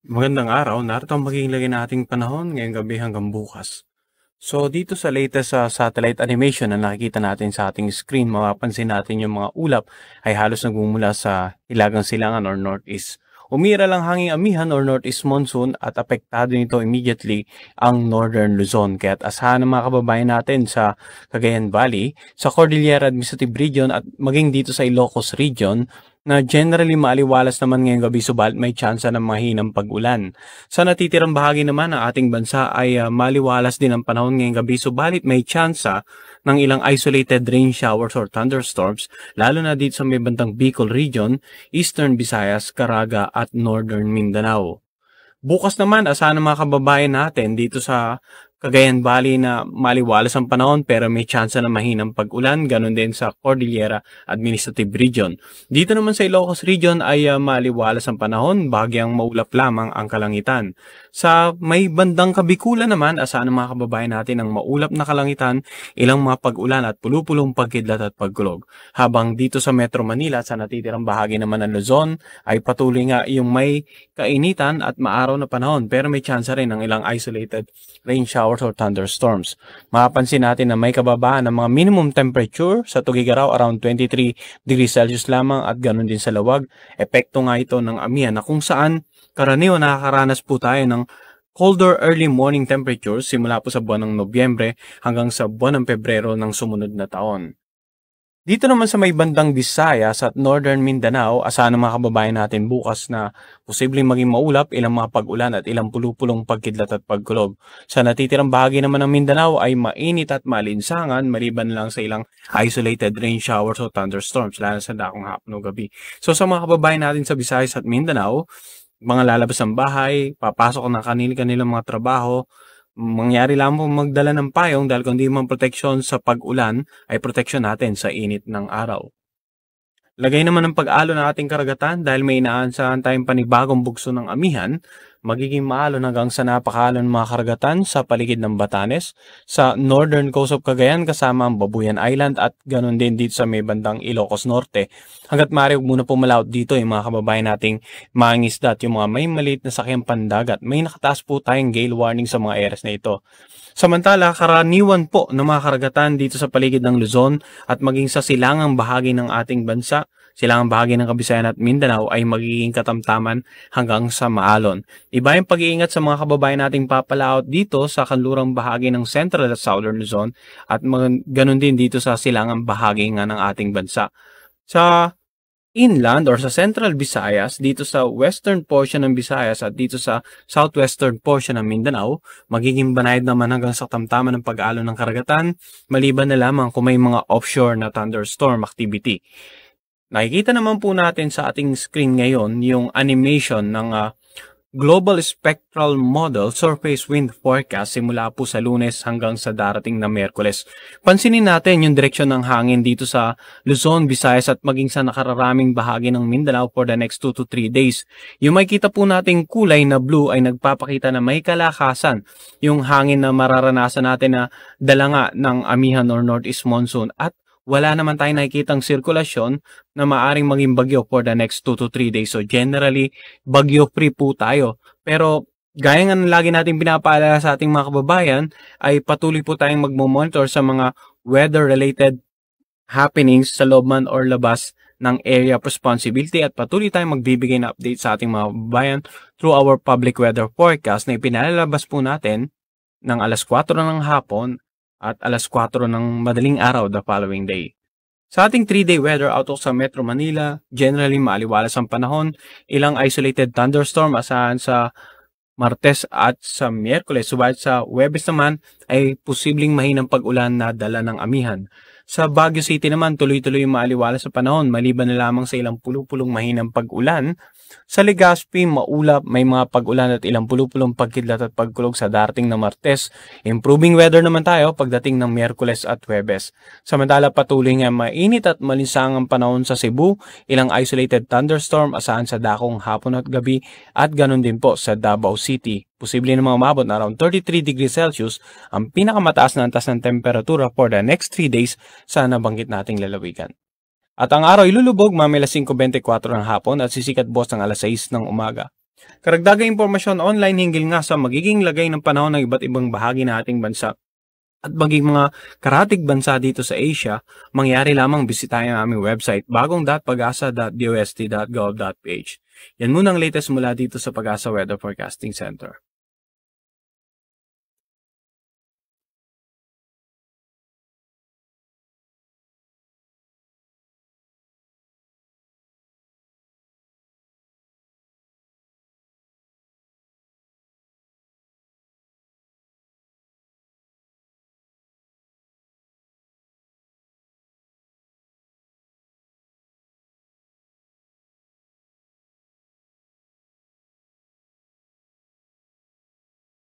Magandang araw, narito ang magiging lagay nating panahon ngayong gabi hanggang bukas. So dito sa latest satellite animation na nakikita natin sa ating screen, mapapansin natin yung mga ulap ay halos nagmumula sa Hilagang Silangan or Northeast. Umira lang hanging amihan or Northeast monsoon at apektado nito immediately ang Northern Luzon. Kaya asahan ng mga kababayan natin sa Cagayan Valley, sa Cordillera Administrative Region at maging dito sa Ilocos Region na generally maaliwalas naman ngayong gabi subalit may tsansa ng mahinang pag-ulan. Sa natitirang bahagi naman ng ating bansa ay maliwalas din ang panahon ngayong gabi subalit may tsansa ng ilang isolated rain showers or thunderstorms lalo na dito sa may bandang Bicol Region, Eastern Visayas, Caraga at Northern Mindanao. Bukas naman, asahan ng mga kababayan natin dito sa Cagayan Valley na maliwalas ang panahon pero may tsansa na mahinang pag-ulan, ganun din sa Cordillera Administrative Region. Dito naman sa Ilocos Region ay maliwalas ang panahon, bagyang maulap lamang ang kalangitan. Sa may bandang Kabikulan naman, asahan ng mga kababayan natin ang maulap na kalangitan, ilang mga pag-ulan at pulupulong pagkidlat at pagkulog. Habang dito sa Metro Manila, sa natitirang bahagi naman ng Luzon, ay patuloy nga yung may kainitan at maaraw na panahon pero may tsansa rin ng ilang isolated rain showers or thunderstorms. Mapapansin natin na may kababaan ng mga minimum temperature sa Tugigaraw around 23 degrees Celsius lamang at ganoon din sa Lawag. Epekto nga ito ng amihan na kung saan karaniwan nakakaranas po tayo ng colder early morning temperatures simula po sa buwan ng Nobyembre hanggang sa buwan ng Pebrero ng sumunod na taon. Dito naman sa may bandang Visayas at Northern Mindanao, asahan ng mga kababayan natin bukas na posibleng maging maulap, ilang mga pag-ulan at ilang pulupulong pagkidlat at pagkulog. Sa natitirang bahagi naman ng Mindanao ay mainit at malinsangan maliban lang sa ilang isolated rain showers o thunderstorms lalo sa dakong hapon o gabi. So sa mga kababayan natin sa Visayas at Mindanao, mga lalabas ng bahay, papasok na kanilang mga trabaho, mangyari lang po magdala ng payong dahil kung di man proteksyon sa pag-ulan ay proteksyon natin sa init ng araw. Lagay naman ng pag-alon ng ating karagatan dahil may inaasahan tayong panibagong bugso ng amihan, magiging maalon hanggang sa napakalon mga karagatan sa paligid ng Batanes, sa northern coast of Cagayan kasama ang Babuyan Island at ganoon din dito sa may bandang Ilocos Norte. Hanggat maaari huwag muna pumalaot dito yung mga kababayan nating mangingisda at yung mga may maliit na sakyang pandagat. May nakataas po tayong gale warning sa mga areas na ito. Samantala, karaniwan po ng mga karagatan dito sa paligid ng Luzon at maging sa silangang bahagi ng ating bansa, silangang bahagi ng Kabisayan at Mindanao ay magiging katamtaman hanggang sa maalon. Iba yung pag-iingat sa mga kababayan nating papalaot dito sa kanlurang bahagi ng Central at Southern Luzon at ganun din dito sa silangang bahagi nga ng ating bansa. Sa inland or sa Central Visayas, dito sa western portion ng Visayas at dito sa southwestern portion ng Mindanao, magiging banayad naman hanggang sa tamtaman ng pag-alon ng karagatan, maliban na lamang kung may mga offshore na thunderstorm activity. Nakikita naman po natin sa ating screen ngayon yung animation ng Global Spectral Model Surface Wind Forecast simula po sa Lunes hanggang sa darating na Miyerkules. Pansinin natin yung direksyon ng hangin dito sa Luzon, Visayas at maging sa nakararaming bahagi ng Mindanao for the next 2 to 3 days. Yung makikita po nating kulay na blue ay nagpapakita na may kalakasan yung hangin na mararanasan natin na dala nga ng amihan or northeast monsoon at wala naman tayong nakikitang sirkulasyon na maaring maging bagyo for the next 2 to 3 days. So generally, bagyo-free po tayo. Pero gaya nga lagi natin pinapaalala sa ating mga kababayan, ay patuloy po tayong magmomonitor sa mga weather-related happenings sa loob man or labas ng area of responsibility at patuloy tayong magbibigay na update sa ating mga kababayan through our public weather forecast na ipinalalabas po natin ng alas 4 ng hapon at alas 4 ng madaling araw the following day. Sa ating 3-day weather outlook sa Metro Manila, generally maaliwalas ang panahon, ilang isolated thunderstorm asahan sa Martes at sa Miyerkules, subalit sa Huwebes naman ay posibleng mahinang pag-ulan na dala ng amihan. Sa Baguio City naman, tuloy-tuloy maaliwalas sa panahon, maliban na lamang sa ilang pulupulong mahinang pag-ulan. Sa Legazpi, maulap, may mga pag-ulan at ilang pulupulong pagkidlat at pagkulog sa darating na Martes. Improving weather naman tayo pagdating ng Miyerkules at Huwebes. Samantala patuloy nga mainit at malinsangang panahon sa Cebu, ilang isolated thunderstorm asahan sa dakong hapon at gabi at ganun din po sa Davao City. Posible namang umabot na around 33 degrees Celsius ang pinakamataas na antas ng temperatura for the next 3 days sa nabanggit nating lalawigan. At ang araw ilulubog mamaya 5:24 ng hapon at sisikat bukas ng alas 6 ng umaga. Karagdagang impormasyon online hinggil nga sa magiging lagay ng panahon ng iba't ibang bahagi ng ating bansa at maging mga karatig bansa dito sa Asia, mangyari lamang bisitahin ang aming website bagong.pagasa.dost.gov.ph. Yan muna ang latest mula dito sa Pag-asa Weather Forecasting Center.